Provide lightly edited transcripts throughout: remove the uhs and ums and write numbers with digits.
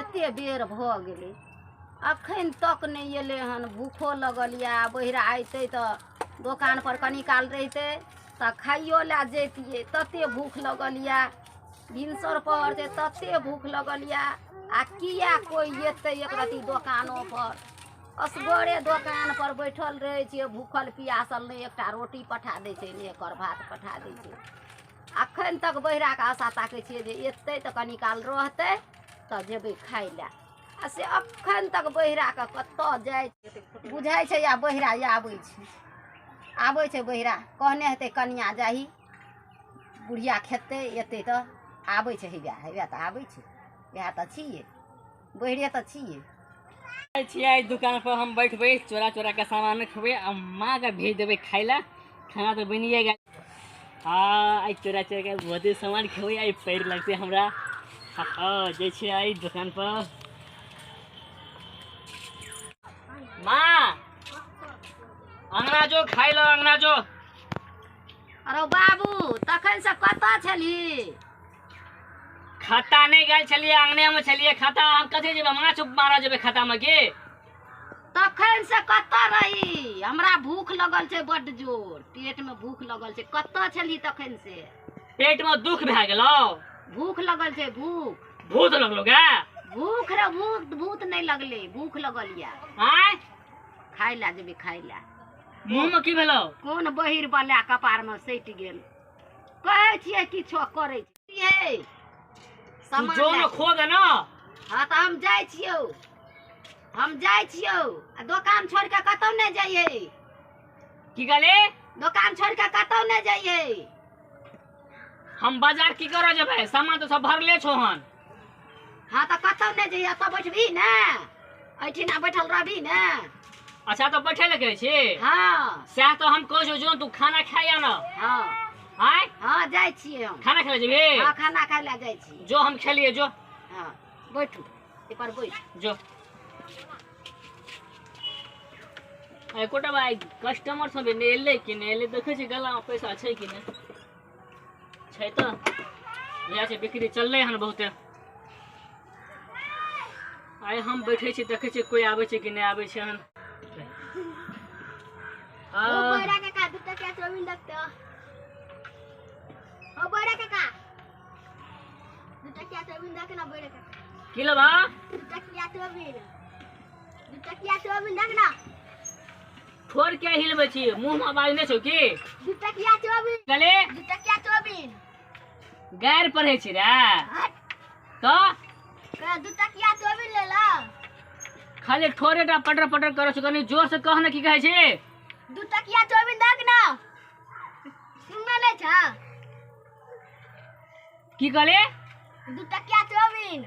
एते बेर भ गेलै अखन तक नहीं एले हन। भूखो लगल या बहिरा अइतै त दुकान पर कनी काल रहितै त खाइयो ला जैतियै। तते भूख लगल या भिनसर पर जे तते भूख लगल या आ किया कोई एतै एक रती दुकानों पर। असगरे दुकान पर बैठल रहे छियै भूखल पियासल, नहीं एकटा रोटी पठा दै छै नहीं एकर भात पठा दै छै। अखन तक बहिरा के आशा ताकै छियै जे एतै त कनी काल रहतै त जेबै खाइ ला। आ से अखन तक बहिरा के कतऽ जाइ बुझाइ छै या बहिरा आबै छै बहिरा कहने हेतै कनिया जाही बुढ़िया खेतै एतै त आबै छै। हेबे त आबै छै, इएह त छियै, बहिरे त छियै। छियै दुकान पर हम बैठबै चोरा चोरा के सामान रखबै आ माँ के भेज देबै खाइ ला। खाना तो बनिए गया। हाँ आई चोरा चोरा के बहुते सामान खेबै। आई पैर लगते हमरा। हाँ जे छै आई दुकान पर। माँ अंगना जो खाइ लो, अंगना जो। अरे बाबू तखन से कतऽ छली? खाता नहीं गए छलिए, अंगने में छलिए। खाता हम कथी जेबे माछ मारा जेबे खाता में के? तखन से कतऽ रही? हमरा भूख लगल छै बड्ड जोर, पेट में भूख लगल छै। कतऽ छली तखन से? पेट में दुख भए गेलो? भूख लगल छै भूख। भूत लगलो गे? भूख रे भूत नहीं लगले, भूख लगल या। आय खाइ ला जेबे खाइ ला। मुंह में की भेलो? कोन बहिर बला कपार में सटि गेल। कहै छियै किछो करै छियै तू जो न खो दे ना। हाँ त हम जाइ छियौ, आ दुकान छोड़ के कतौ नहीं जाइए। की कहले? दुकान छोड़ के कतौ नहीं जाइए। हम बाजार की करो जेबे? सामान तो सब भरले छो हन। हाँ त कतौ नहीं जाइए, त बैठबी ना, ऐठिना बैठल रहबी ना। अच्छा तो बैठे लगे छी? हाँ सह तो हम कहै छौ जो तू खाना खाया ना। हाँ आय हाँ जाइ छियै हम। खाना खाए जेबे? हाँ खाना खाइ ला जाइ छी। जो हम खेलिए जो। हाँ बैठू ए पर बैठ जो। एकोटा भाई कस्टमर सब ने एले कि ने एले देखे छी गला में पैसा छै कि ने छै। त यहां से बिक्री चलले हन बहुते। आइ हम बैठे छी देखे छी कोई आबै छै कि नहीं आबै छै हन। ओ बड़ा काका दूटा क्या चौमिन लगता? ओ बड़ा काका दूटा क्या चौमिन देख ना बड़ा काका। की लेबा? दूटा क्या चौमिन देख ना। ठोर के हिलबै छी, मुंह में आवाज नै छौ की? दूटा क्या चौमिन गले दूटा क्या चौमिन गैर पढ़े छी रे तो का दूटा क्या चौमिन ले ला। खाली ठोरेटा पटर पटर करो छ, कनी जोर से कह ना की कहै छी। दूटा क्या चौमिन देख ना, सुनना नहीं था? की कहले? दूटा क्या चौमिन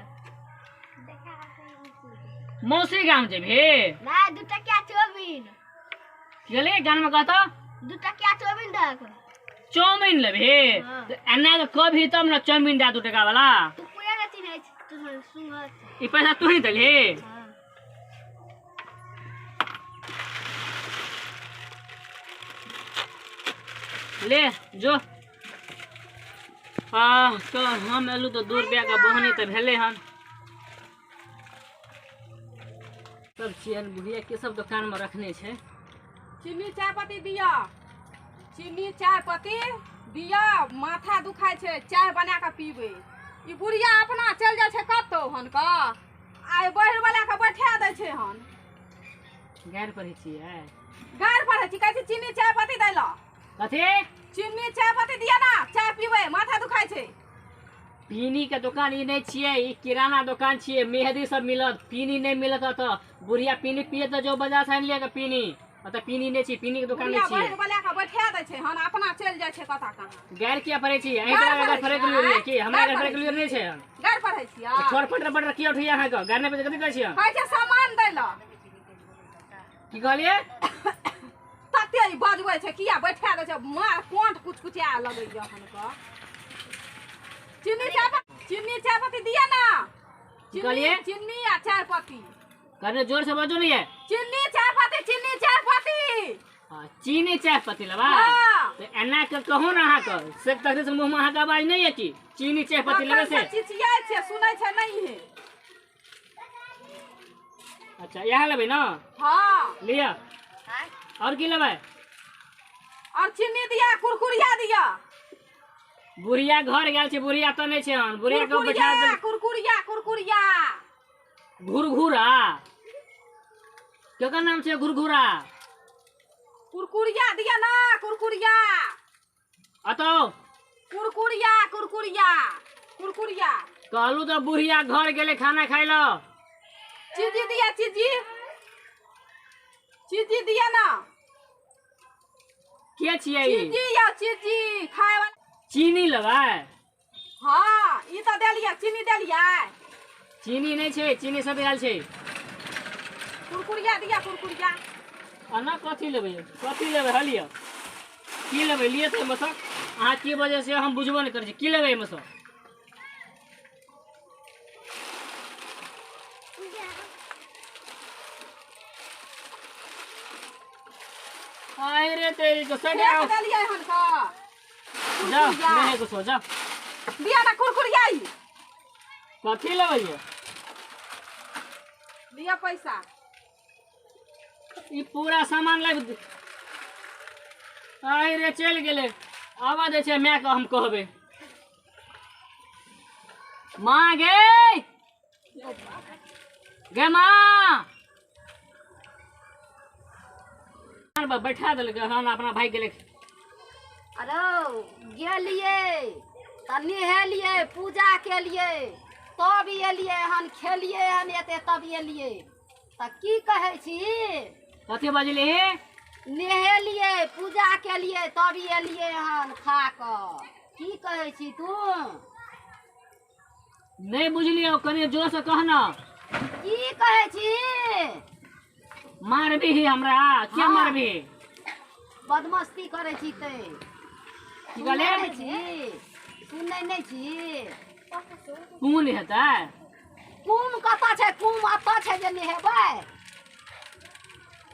मौसी गांव जेबे? ना दूटा क्या चौमिन गले गान में कहतो दूटा क्या चौमिन देख। चाउमीन लेबे? हाँ। तो एना तो कभी तब ना चाउमीन दे 2 टका वाला। तू पूरा नहीं है तू सुन। ई पैसा तू ही देली? हाँ ले जो। तो हम एलू तो 2 रुपया का बहनी तो भेले हन। सब चीज बुढ़िया के सब दुकान में रखने छे। चीनी चाय पत्ती दिया, चीनी चाय पत्ती दिया। माथा दुखाय छे, चाय बना के पीबे। ई बुढ़िया अपना चल जाय छे कतौ हन का, आइ बहिर वाला के बैठा दै छे हन। गैर पढ़े छियै? गार पड़े छी, कहै छी चीनी चाय पत्ती दै ला। कथी? चीनी चाय पत्ती दिया ना, चाय पीबे, माथा दुखाय छे। पीनी के दुकान ई नहीं छियै, ई किराना दुकान छियै। मेहदी सब मिलत, पीनी नहीं मिलत। तो बुढ़िया पीनी पिए तो जो बाजार से आन लिया के पीनी। तो पीनी नहीं छी, पीनी के दुकान नहीं छियै। बहिर वाला के बैठा दै छे हन, अपना चल जाय छे कता कहां। गैर किया पढ़े छी? अहीं तो गैर पढ़े के लिए की हमरा गैर पढ़े के लिए नहीं छे। गार पढ़े छिया? छोड़ पटर पटर किया उठिया है का गैर नहीं पे कथि कहै छियै? कहै छे सामान दै ला। की कहलिए? तते ई बजबै छे, किया बैठा दै छे, मार कोंट कुचकुचा लगै जहन का। चीनी चाय पत्ती दिया ना। कहलिए? चीनी आ चाय पत्ती। कहने जोर से बाजो नहीं है। चीनी चाय पत्ती, चीनी चाय पत्ती। हां चीनी चाय पत्ती लेबा? हाँ। तो एना के कहू ना अहाँ के से तक से मुंह में अहाँ के आवाज नहीं है कि चीनी चाय पत्ती लेबे से? चिचिया छे, सुनै छे नहीं है। अच्छा यहाँ लेबै ना? हाँ लिया। और की लेबै? और चीनी दिया, कुरकुरिया दिया। बुढ़िया घर गेल छै, बुढ़िया तो नहीं छै हन। बुढ़िया के बैठा दे। कुरकुरिया कुरकुरिया घुरघुरा केकर नाम छै? घुरघुरा कुरकुरिया दिया ना, कुरकुरिया अतो कुरकुरिया कुरकुरिया कुरकुरिया। कहलू तो बुढ़िया घर गेले खाना खाइ लो। चीजी दिया, चीजी चीजी दिया ना। के छियै ई? चीजी या चीजी खाए वाला। चीनी लेबै? हाँ ई तो देलिए, चीनी देलिए। चीनी नहीं छै, चीनी सब आयल छै। कुरकुरिया दिया, कुरकुरिया। अना कथी लेबै? कथी लेबै? हलिया की लेबै? लिए थे मसक अहाँ की वजह से हम बुझबो नहीं करै छी। की लेबै मसक? आय रे तेरी को सड़ आओ। फेंक देलिए हन का। जा कुरकुरिया। नहीं कुछ हो जा। दिया ना कुरकुरिया ई। कथी लेबै ये? दिया पैसा। ई पूरा सामान लाइब। आय रे चल गेले। आवा दे छै मैं हम कहबे। माँ गे गे माँ बैठा दिल हम अपना भाई गेले। अरे गेलिए त नहेलिए, पूजा केलिए, तब एलिए हन, खेलिए हन एते तब एलिए। त की कहै छी? कथी बजली? नहेलिए, पूजा केलिए, तब एलिए हन खा कऽ। की कहै छी तू? नहीं बुझलियो, कनी जोर से कहना। की कहै छी? मारबी ही हमरा? क्या हाँ। मारबी? बदमस्ती करै छी ते। की कहले? सुनै नहि छी? सुनै नहि छी? कौन हेतै? कुम कतऽ छै? कुम अतऽ छै जे नहेबै?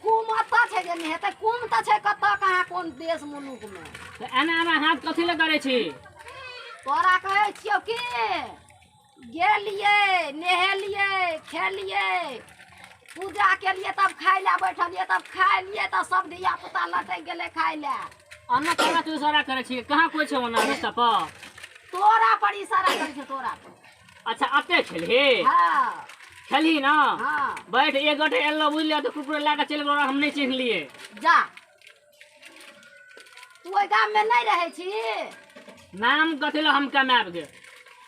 कुम अतऽ छै जे नहेतै? कुम तऽ छै कतऽ, कहाँ, कोन देश मुलुकमे? तऽ एना एना हाथ कथी ले करे छी? तोरा कहै छियौ की गेलिए, नहेलिए, खेलिए, पूजा केलिए, तब खाइ लए बैठलिए, तब खाइलिए तऽ सब धिया पुता लटक गेलै खाइ लए। अन्ना तोरा तू इशारा करे छी? कहाँ कोई छै ओना रास्ता पर? तोरा पर इशारा करै छै, तोरा पर। अच्छा अते खेलही? हाँ खेलही ना? हाँ बैठ एक गोटे एलो बुझ लिया तो कुकुर ला के चल गेलो, हम नहीं चिन्हलिए। जा। तू ओहि गाममे नहीं रहै छी? नाम कथी ला हम कमाब गे?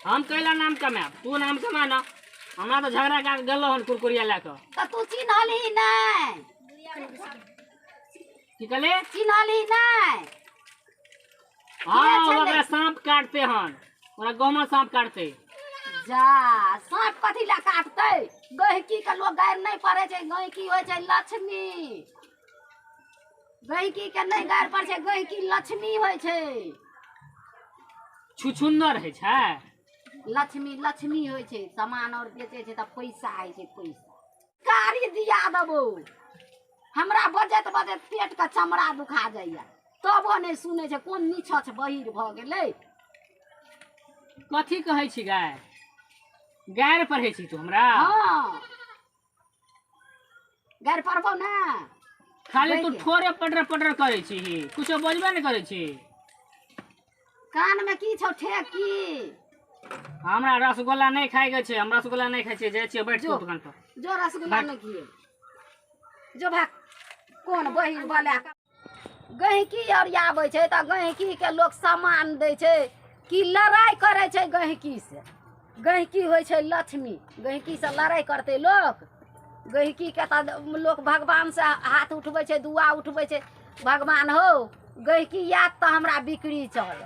हम कैला नाम कमाब? तू नाम कमा ना। हमरा तो झगड़ा का गेलो हन कुरकुरिया ला के। तऽ तू चिन्हलही नहीं? की कहले? चिन्हलही नहीं? हाँ छलै? ओकरा सांप काटते हन, ओकरा गहमा सांप काटते। जा, सांप कथी ला काटतै? गहिकी के लोग गारि नहीं पड़े छै। गहिकी होइ छै लक्ष्मी। गहिकी के नहीं गारि पड़े छै, गहिकी लक्ष्मी होइ छै। छुछुंदर है छै। लक्ष्मी लक्ष्मी होइ छै। सामान और बेचे छै तऽ पैसा होइ छै, पैसा। कारी दिया देबो। हमरा बजत बजत पेट के चमड़ा दुखा जाइया, तबो नहीं सुनै छै। कोन निछछ बहिर भऽ गेलै? कथी कहै छी गाय? गायर पढ़े छी तू हमरा? हाँ गारि पड़बो ना। खाली तू बैठे। ठोरे पटर पटर करे छी, कुछो बजबे नहीं करे छी। कान में की छौ ठेकी? हमरा रसगुल्ला नहीं खाए के छै, हम रसगुल्ला नहीं खाई छी। जाय छी बैठ जो। दुकान पर। जो रसगुल्ला भाग। नहीं खिए। जो भाग। कोन बहिर बला गहिकी और आबै छै तऽ गहिकी के लोग सामान दै छै कि लड़ाई करे छै गहिकी से? गहिकी होइ छै लक्ष्मी। गहिकी से लड़ाई करते लोग? गहिकी के तऽ लोग भगवान से हाथ उठबै छै, दुआ उठबै छै। भगवान हो गहिकी याद तऽ हमरा बिक्री चल।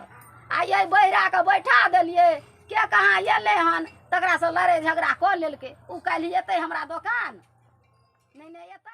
आ ये बहिरा के बैठा देलिए, के कहाँ एलै हन तकरा से लड़ाई झगड़ा कऽ लेलकै। उ काल्हि एतै हमरा दोकान? नहीं नहीं एतै।